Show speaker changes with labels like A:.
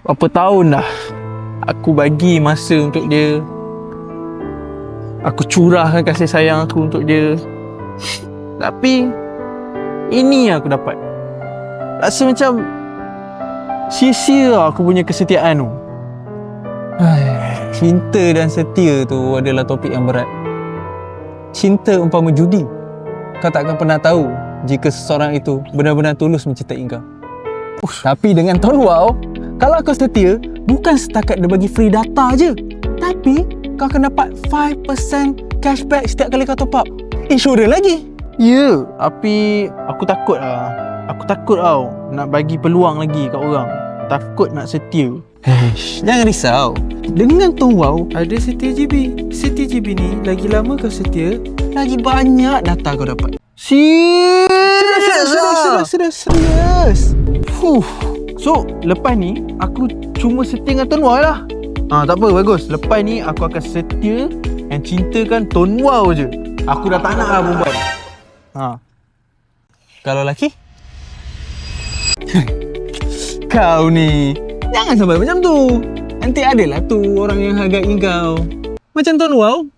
A: Berapa tahun dah aku bagi masa untuk dia. Aku curahkan kasih sayang aku untuk dia. Tapi ini yang aku dapat. Rasa macam sia-sia aku punya kesetiaan tu. Cinta dan setia tu adalah topik yang berat. Cinta umpama judi. Kau takkan pernah tahu jika seseorang itu benar-benar tulus mencintai kau. Tapi dengan Ton Wow, kalau kau setia, bukan setakat dia bagi free data je, tapi kau akan dapat 5% cashback setiap kali kau top up. Insurans lagi. Ya, tapi aku takut lah. Aku takut tau nak bagi peluang lagi kat orang. Takut nak setia. Jangan risau. Dengan Ton Wow, ada Setia GB. Setia GB ni, lagi lama kau setia, lagi banyak data kau dapat. Serius. So, lepas ni, aku cuma setia dengan Ton Wow lah. Tak apa, bagus. Lepas ni, aku akan setia dan cintakan Ton Wow je. Aku dah tak nak lah perempuan. Kalau lelaki? Kau ni, jangan sampai macam tu. Nanti adalah tu orang yang hargai kau. Macam Ton Wow.